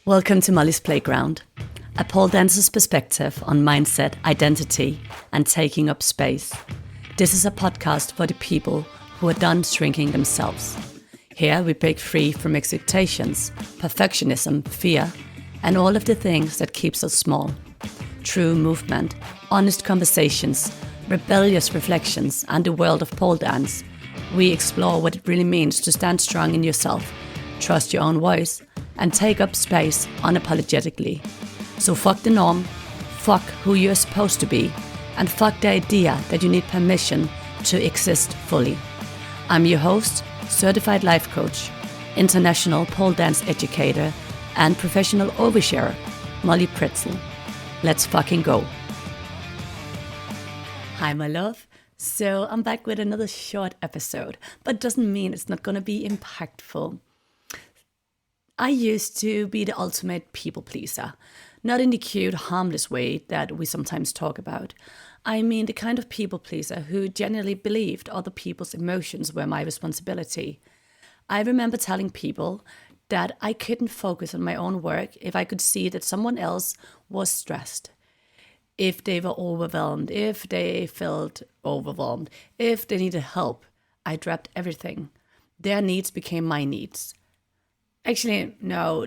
Welcome to Molly's Playground, a pole dancer's perspective on mindset, identity, and taking up space. This is a podcast for the people who are done shrinking themselves. Here we break free from expectations, perfectionism, fear, and all of the things that keeps us small. True movement, honest conversations, rebellious reflections, and the world of pole dance. We explore what it really means to stand strong in yourself, trust your own voice, and take up space unapologetically. So fuck the norm, fuck who you're supposed to be, and fuck the idea that you need permission to exist fully. I'm your host, certified life coach, international pole dance educator, and professional oversharer, Molly Pretzel. Let's fucking go. Hi, my love. So I'm back with another short episode, but doesn't mean it's not gonna be impactful. I used to be the ultimate people pleaser, not in the cute, harmless way that we sometimes talk about. I mean the kind of people pleaser who genuinely believed other people's emotions were my responsibility. I remember telling people that I couldn't focus on my own work if I could see that someone else was stressed, if they were overwhelmed, if they felt overwhelmed, if they needed help. I dropped everything. Their needs became my needs. Actually, no,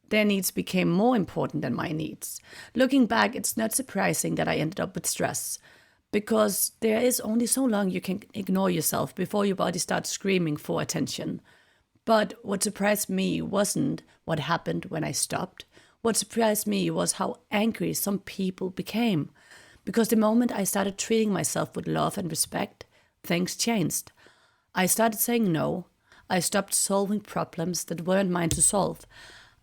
their needs became more important than my needs. Looking back, it's not surprising that I ended up with stress, because there is only so long you can ignore yourself before your body starts screaming for attention. But what surprised me wasn't what happened when I stopped. What surprised me was how angry some people became. Because the moment I started treating myself with love and respect, things changed. I started saying no. I stopped solving problems that weren't mine to solve.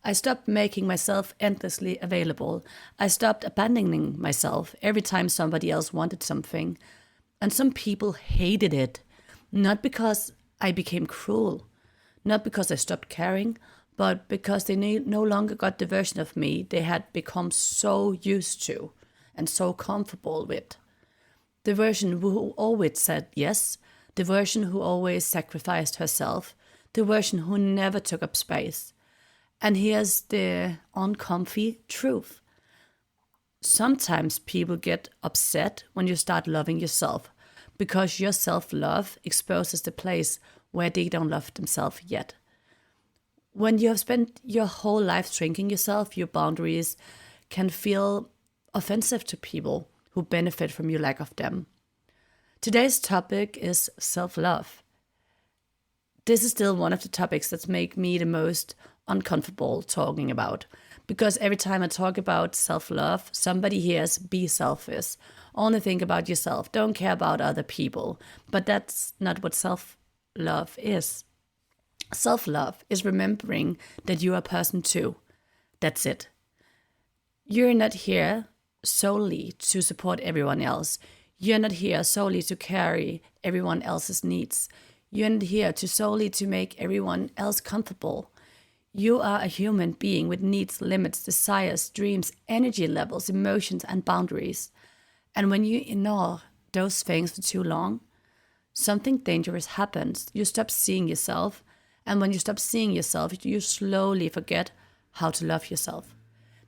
I stopped making myself endlessly available. I stopped abandoning myself every time somebody else wanted something. And some people hated it. Not because I became cruel, not because I stopped caring, but because they no longer got the version of me they had become so used to and so comfortable with. The version who always said yes, the version who always sacrificed herself, the version who never took up space. And here's the uncomfy truth. Sometimes people get upset when you start loving yourself, because your self-love exposes the place where they don't love themselves yet. When you have spent your whole life shrinking yourself, your boundaries can feel offensive to people who benefit from your lack of them. Today's topic is self-love. This is still one of the topics that make me the most uncomfortable talking about, because every time I talk about self-love, somebody hears be selfish, only think about yourself, don't care about other people. But that's not what self-love is. Self-love is remembering that you are a person too. That's it. You're not here solely to support everyone else. You're not here solely to carry everyone else's needs. You're not here solely to make everyone else comfortable. You are a human being with needs, limits, desires, dreams, energy levels, emotions, and boundaries. And when you ignore those things for too long, something dangerous happens. You stop seeing yourself. And when you stop seeing yourself, you slowly forget how to love yourself.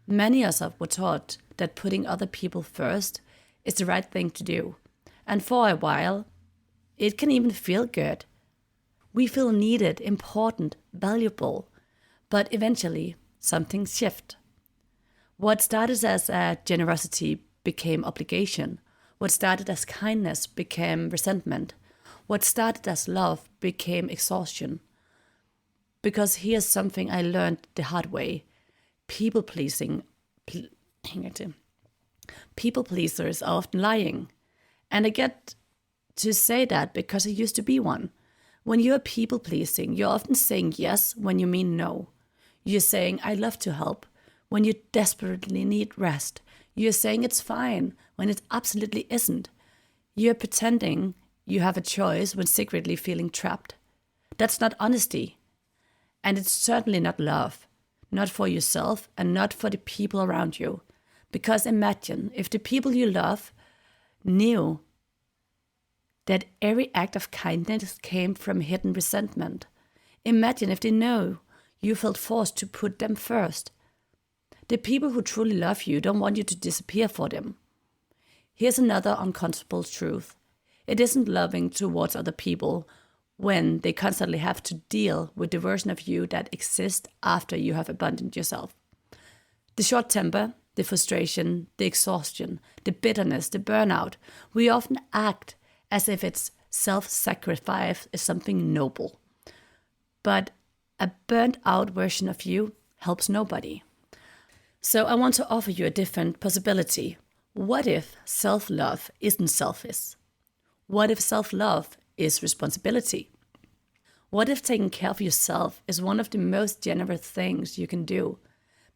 Many of us were taught that putting other people first is the right thing to do. And for a while, it can even feel good. We feel needed, important, valuable. But eventually, something shifts. What started as a generosity became obligation. What started as kindness became resentment. What started as love became exhaustion. Because here's something I learned the hard way. People pleasers are often lying. And I get to say that because I used to be one. When you're people pleasing, you're often saying yes when you mean no. You're saying, I love to help, when you desperately need rest. You're saying it's fine when it absolutely isn't. You're pretending you have a choice when secretly feeling trapped. That's not honesty. And it's certainly not love. Not for yourself and not for the people around you. Because imagine if the people you love knew that every act of kindness came from hidden resentment. Imagine if they know you felt forced to put them first. The people who truly love you don't want you to disappear for them. Here's another uncomfortable truth. It isn't loving towards other people when they constantly have to deal with the version of you that exists after you have abandoned yourself. The short temper, the frustration, the exhaustion, the bitterness, the burnout, we often act as if it's self-sacrifice is something noble. But a burnt out version of you helps nobody. So I want to offer you a different possibility. What if self-love isn't selfish? What if self-love is responsibility? What if taking care of yourself is one of the most generous things you can do?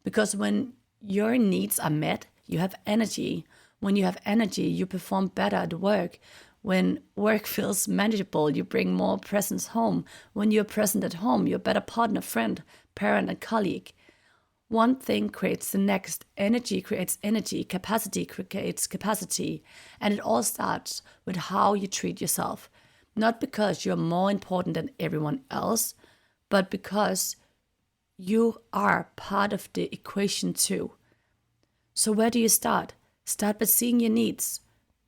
Because when your needs are met, you have energy. When you have energy, you perform better at work. When work feels manageable, you bring more presence home. When you're present at home, you're a better partner, friend, parent, and colleague. One thing creates the next. Energy creates energy. Capacity creates capacity. And it all starts with how you treat yourself. Not because you're more important than everyone else, but because you are part of the equation too. So where do you start? Start by seeing your needs.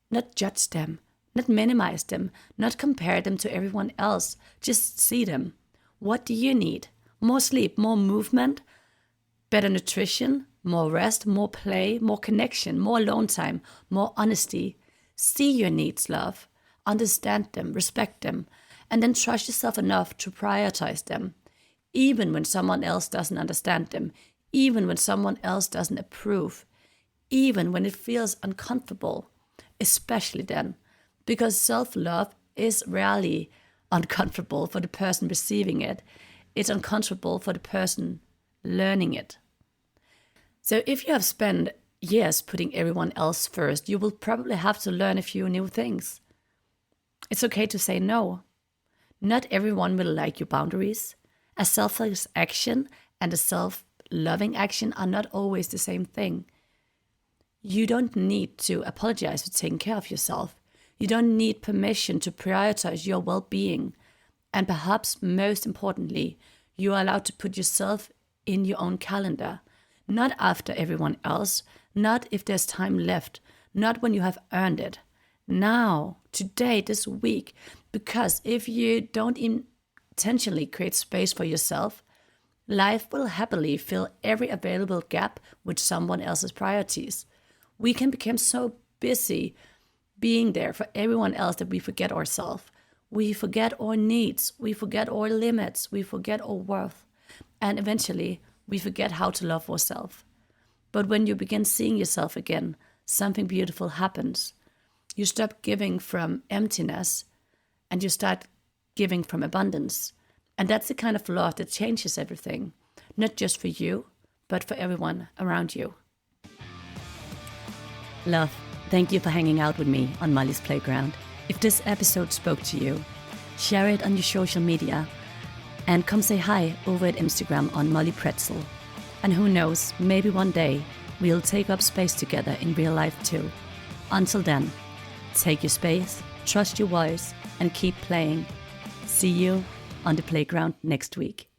Not judge them. Not minimize them. Not compare them to everyone else. Just see them. What do you need? More sleep, more movement, better nutrition, more rest, more play, more connection, more alone time, more honesty. See your needs, love. Understand them, respect them, and then trust yourself enough to prioritize them, even when someone else doesn't understand them, even when someone else doesn't approve, even when it feels uncomfortable, especially then, because self-love is rarely uncomfortable for the person receiving it. It's uncomfortable for the person learning it. So if you have spent years putting everyone else first, you will probably have to learn a few new things. It's okay to say no. Not everyone will like your boundaries. A selfless action and a self-loving action are not always the same thing. You don't need to apologize for taking care of yourself. You don't need permission to prioritize your well-being. And perhaps most importantly, you are allowed to put yourself in your own calendar. Not after everyone else, not if there's time left, not when you have earned it. Now, today, this week, because if you don't intentionally create space for yourself, life will happily fill every available gap with someone else's priorities. We can become so busy being there for everyone else that we forget ourselves. We forget our needs, we forget our limits, we forget our worth, and eventually we forget how to love ourselves. But when you begin seeing yourself again, something beautiful happens. You stop giving from emptiness and you start giving from abundance. And that's the kind of love that changes everything, not just for you, but for everyone around you. Love, thank you for hanging out with me on Molly's Playground. If this episode spoke to you, share it on your social media and come say hi over at Instagram on Molly Pretzel. And who knows, maybe one day we'll take up space together in real life too. Until then, take your space, trust your voice, and keep playing. See you on the playground next week.